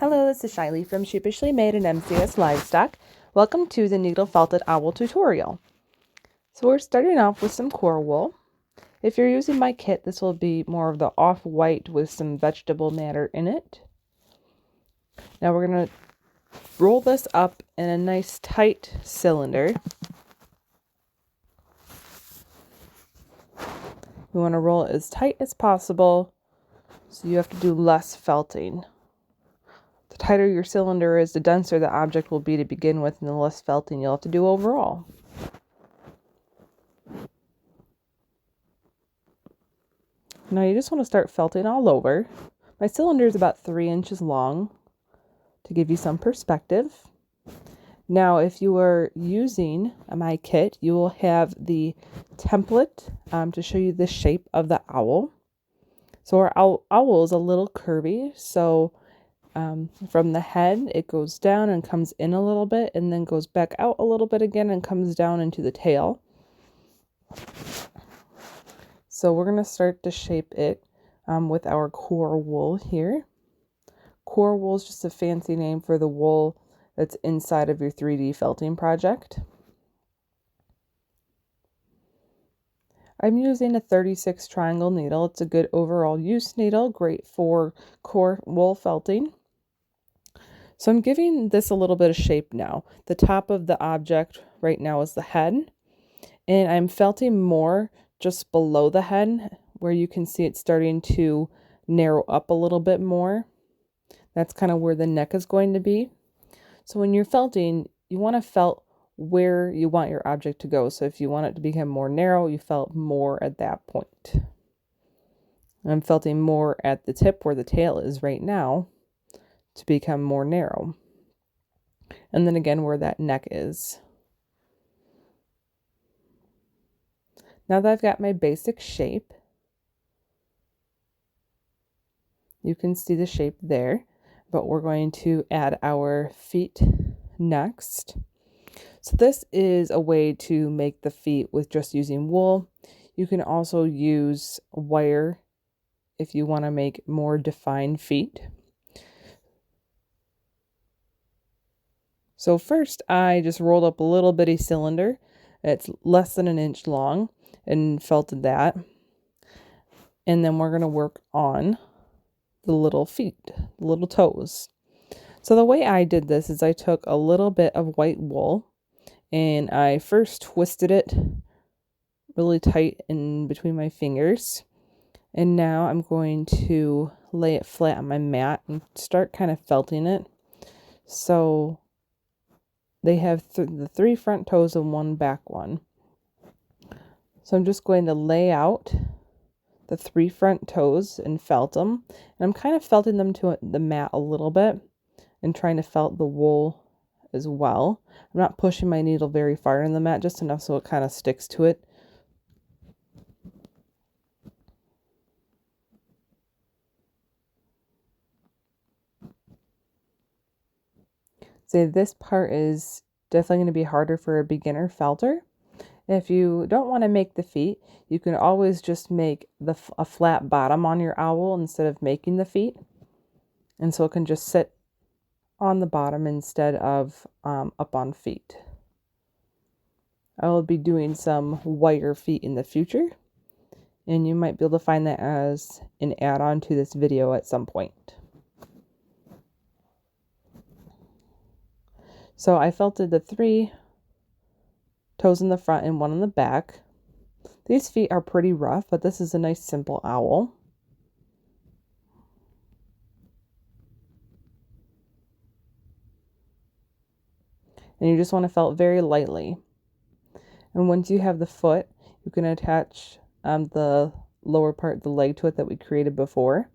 Hello, this is Shiley from Sheepishly Made and MCS Livestock. Welcome to the Needle Felted Owl tutorial. So we're starting off with some core wool. If you're using my kit, this will be more of the off-white with some vegetable matter in it. Now we're going to roll this up in a nice tight cylinder. We want to roll it as tight as possible, so you have to do less felting. The tighter your cylinder is, the denser the object will be to begin with, and the less felting you'll have to do overall. Now you just want to start felting all over. My cylinder is about 3 inches long to give you some perspective. Now if you are using my kit, you will have the template to show you the shape of the owl. So our owl is a little curvy, so from the head, it goes down and comes in a little bit and then goes back out a little bit again and comes down into the tail. So we're going to start to shape it with our core wool here. Core wool is just a fancy name for the wool that's inside of your 3D felting project. I'm using a 36 triangle needle. It's a good overall use needle, great for core wool felting. So I'm giving this a little bit of shape now. The top of the object right now is the head, and I'm felting more just below the head where you can see it starting to narrow up a little bit more. That's kind of where the neck is going to be. So when you're felting, you want to felt where you want your object to go. So if you want it to become more narrow, you felt more at that point. I'm felting more at the tip where the tail is right now to become more narrow. And then again where that neck is. Now that I've got my basic shape, you can see the shape there, but we're going to add our feet next. So this is a way to make the feet with just using wool. You can also use wire if you want to make more defined feet. So first I just rolled up a little bitty cylinder. It's less than 1 inch long and felted that. And then we're going to work on the little feet, the little toes. So the way I did this is I took a little bit of white wool and I first twisted it really tight in between my fingers. And now I'm going to lay it flat on my mat and start kind of felting it. So they have the 3 front toes and 1 back one. So I'm just going to lay out the 3 front toes and felt them. And I'm kind of felting them to the mat a little bit and trying to felt the wool as well. I'm not pushing my needle very far in the mat, just enough so it kind of sticks to it. So this part is definitely going to be harder for a beginner felter. If you don't want to make the feet, you can always just make a flat bottom on your owl instead of making the feet. And so it can just sit on the bottom instead of up on feet. I will be doing some wire feet in the future, and you might be able to find that as an add-on to this video at some point. So I felted the 3 toes in the front and 1 in the back. These feet are pretty rough, but this is a nice simple owl. And you just want to felt very lightly. And once you have the foot, you can attach the lower part of the leg to it that we created before.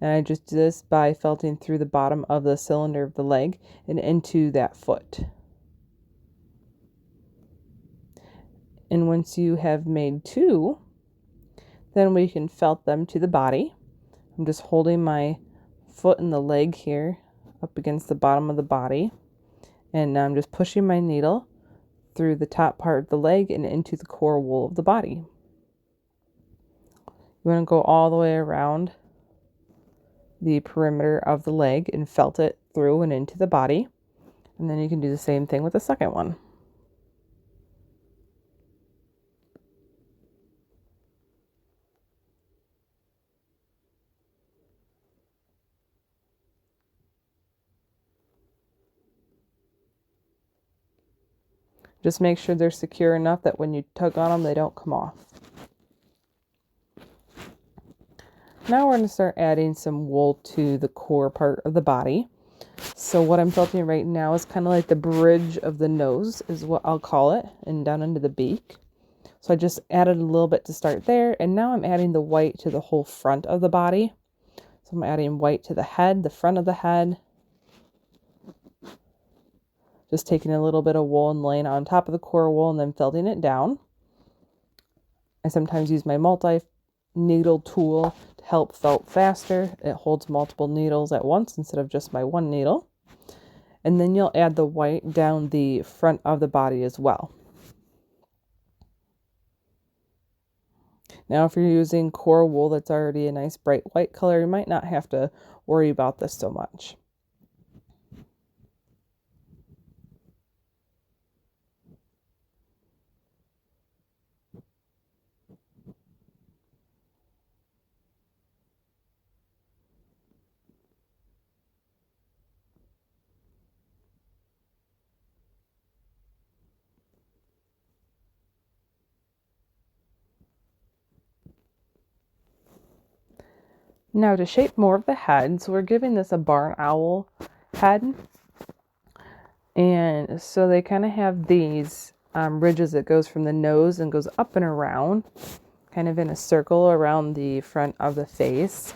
And I just do this by felting through the bottom of the cylinder of the leg and into that foot. And once you have made 2, then we can felt them to the body. I'm just holding my foot and the leg here up against the bottom of the body. And now I'm just pushing my needle through the top part of the leg and into the core wool of the body. You want to go all the way around the perimeter of the leg and felt it through and into the body. And then you can do the same thing with the second one. Just make sure they're secure enough that when you tug on them, they don't come off. Now we're going to start adding some wool to the core part of the body. So what I'm felting right now is kind of like the bridge of the nose is what I'll call it, and down into the beak. So I just added a little bit to start there, and now I'm adding the white to the whole front of the body. So I'm adding white to the head, the front of the head. Just taking a little bit of wool and laying it on top of the core wool and then felting it down. I sometimes use my multi-needle tool to help felt faster. It holds multiple needles at once instead of just my one needle. And then you'll add the white down the front of the body as well. Now, if you're using core wool that's already a nice bright white color, you might not have to worry about this so much. Now to shape more of the head, so we're giving this a barn owl head. And so they kind of have these ridges that goes from the nose and goes up and around, kind of in a circle around the front of the face.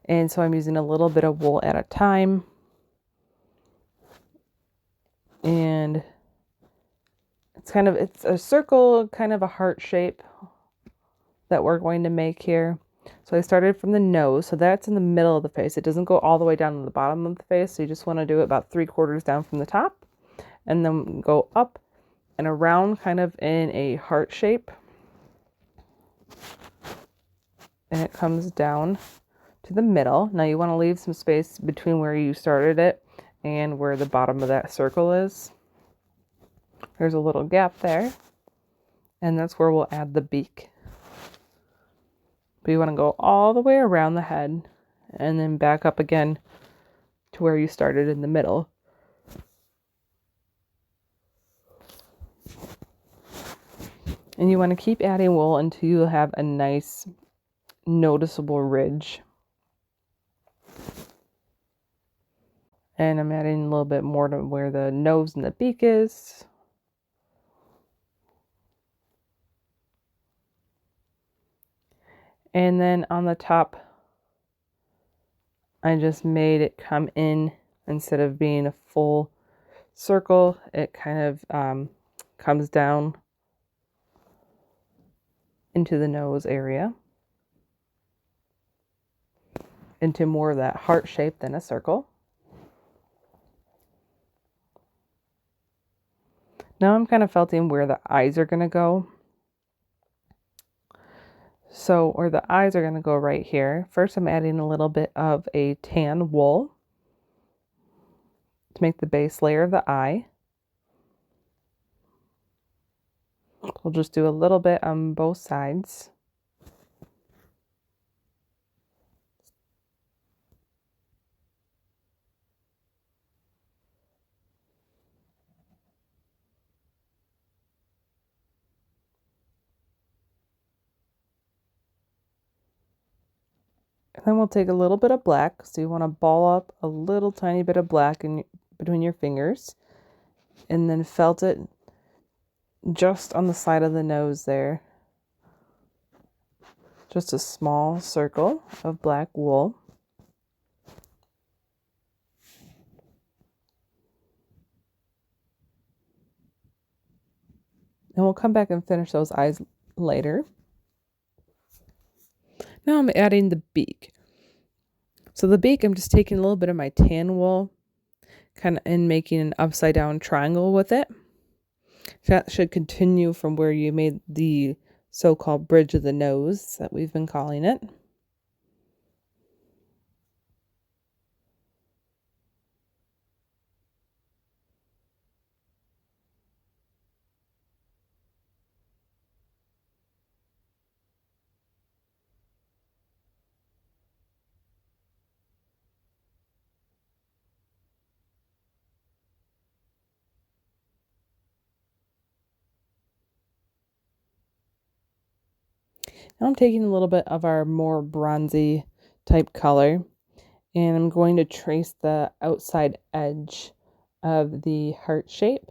And so I'm using a little bit of wool at a time. And it's a circle, kind of a heart shape that we're going to make here. So I started from the nose, so that's in the middle of the face. It doesn't go all the way down to the bottom of the face, so you just want to do it about 3/4 down from the top, and then go up and around kind of in a heart shape. And it comes down to the middle. Now you want to leave some space between where you started it and where the bottom of that circle is. There's a little gap there, and that's where we'll add the beak. But you want to go all the way around the head and then back up again to where you started in the middle. And you want to keep adding wool until you have a nice noticeable ridge. And I'm adding a little bit more to where the nose and the beak is. And then on the top, I just made it come in instead of being a full circle. It kind of comes down into the nose area, into more of that heart shape than a circle. Now I'm kind of felting where the eyes are going to go. So where the eyes are going to go right here. First I'm adding a little bit of a tan wool to make the base layer of the eye. We'll just do a little bit on both sides. And then we'll take a little bit of black. So you want to ball up a little tiny bit of black in between your fingers. And then felt it just on the side of the nose there. Just a small circle of black wool. And we'll come back and finish those eyes later. Now I'm adding the beak. So the beak, I'm just taking a little bit of my tan wool kind of and making an upside down triangle with it. That should continue from where you made the so-called bridge of the nose that we've been calling it. Now I'm taking a little bit of our more bronzy type color, and I'm going to trace the outside edge of the heart shape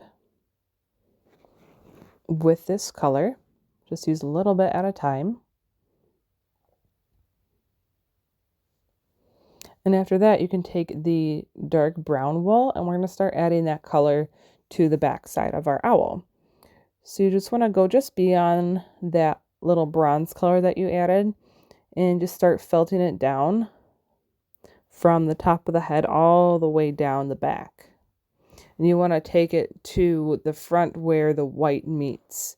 with this color. Just use a little bit at a time. And after that, you can take the dark brown wool, and we're going to start adding that color to the back side of our owl. So you just want to go just beyond that little bronze color that you added and just start felting it down from the top of the head all the way down the back. And you want to take it to the front where the white meets.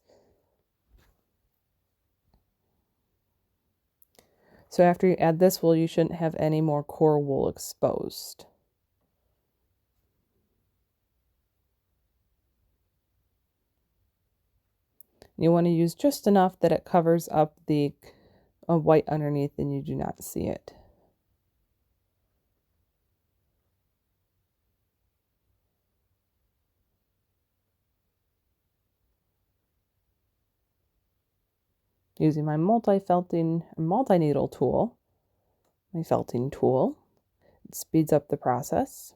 So after you add this wool, you shouldn't have any more core wool exposed. You want to use just enough that it covers up the white underneath and you do not see it. Using my multi-needle tool, my felting tool, it speeds up the process.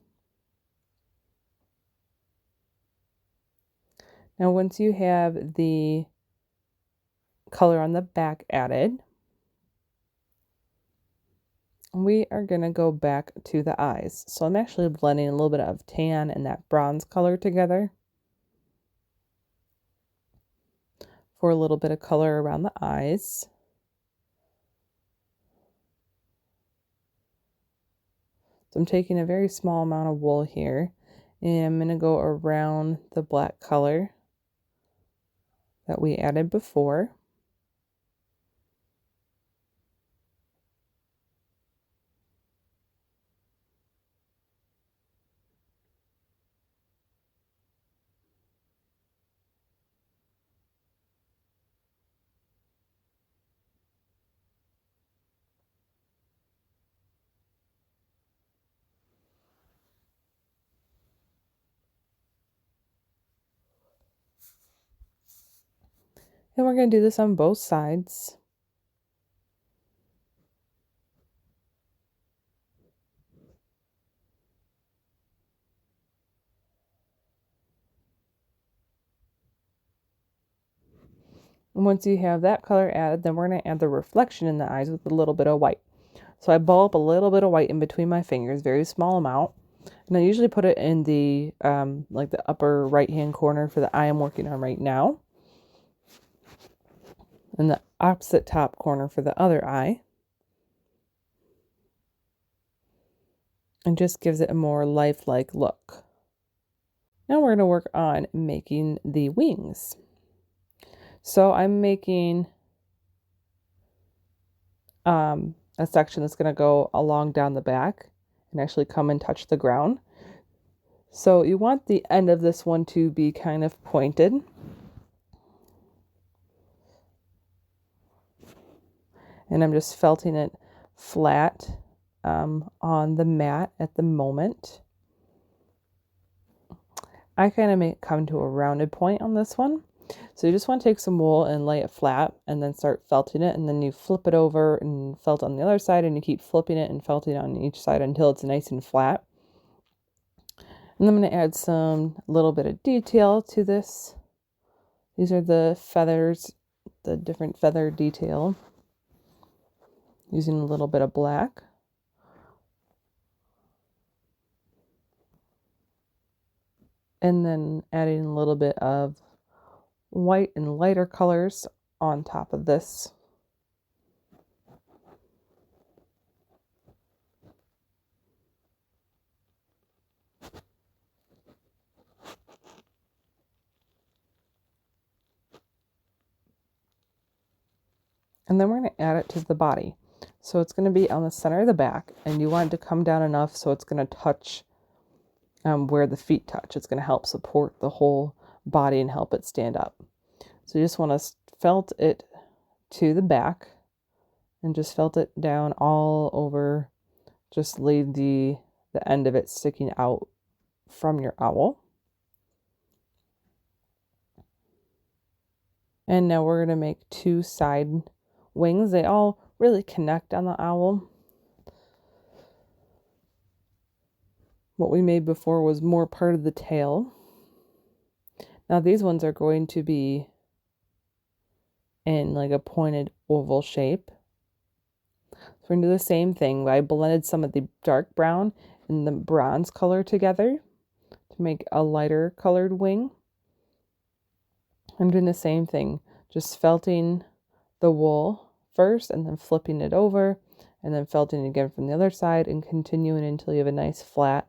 Now once you have the color on the back added, we are going to go back to the eyes. So I'm actually blending a little bit of tan and that bronze color together for a little bit of color around the eyes. So I'm taking a very small amount of wool here, and I'm going to go around the black color that we added before. And we're going to do this on both sides. And once you have that color added, then we're going to add the reflection in the eyes with a little bit of white. So I ball up a little bit of white in between my fingers, very small amount. And I usually put it in the like the upper right hand corner for the eye I'm working on right now, and the opposite top corner for the other eye. And just gives it a more lifelike look. Now we're going to work on making the wings. So I'm making a section that's going to go along down the back and actually come and touch the ground. So you want the end of this one to be kind of pointed. And I'm just felting it flat on the mat at the moment. I kind of make it come to a rounded point on this one. So you just want to take some wool and lay it flat and then start felting it, and then you flip it over and felt on the other side, and you keep flipping it and felting on each side until it's nice and flat. And I'm going to add some little bit of detail to this. These are the feathers, the different feather detail, using a little bit of black. And then adding a little bit of white and lighter colors on top of this. And then we're going to add it to the body. So it's going to be on the center of the back, and you want it to come down enough so it's going to touch where the feet touch. It's going to help support the whole body and help it stand up. So you just want to felt it to the back and just felt it down all over. Just leave the end of it sticking out from your owl. And now we're going to make two side wings, they all really connect on the owl. What we made before was more part of the tail. Now these ones are going to be in like a pointed oval shape. So we're going to do the same thing. I blended some of the dark brown and the bronze color together to make a lighter colored wing. I'm doing the same thing, just felting the wool first and then flipping it over and then felting it again from the other side and continuing until you have a nice flat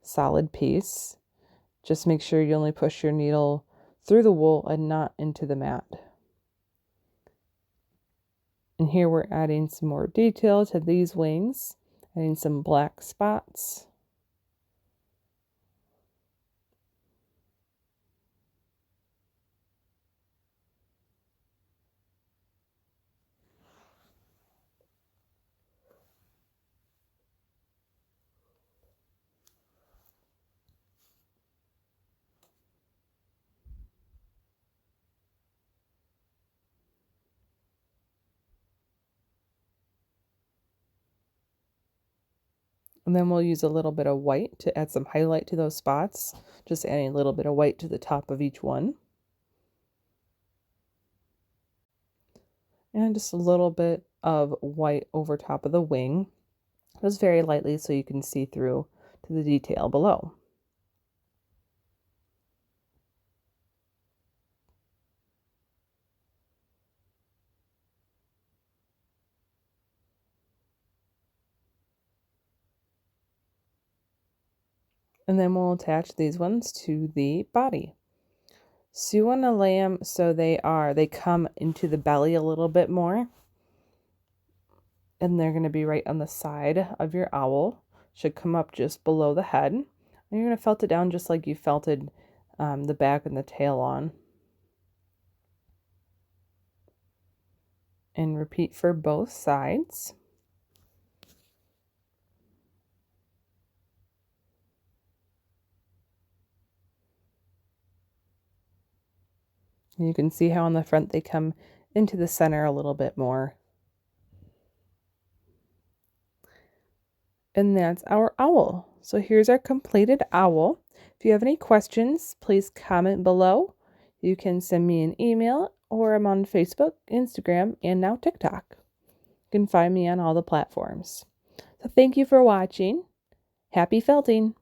solid piece. Just make sure you only push your needle through the wool and not into the mat. And here we're adding some more detail to these wings, adding some black spots. And then we'll use a little bit of white to add some highlight to those spots. Just adding a little bit of white to the top of each one. And just a little bit of white over top of the wing. Just very lightly so you can see through to the detail below. And then we'll attach these ones to the body. So you want to lay them so they come into the belly a little bit more. And they're going to be right on the side of your owl. Should come up just below the head. And you're going to felt it down just like you felted the back and the tail on. And repeat for both sides. And you can see how on the front they come into the center a little bit more. And that's our owl. So here's our completed owl. If you have any questions, please comment below. You can send me an email, or I'm on Facebook, Instagram, and now TikTok. You can find me on all the platforms. So thank you for watching. Happy felting!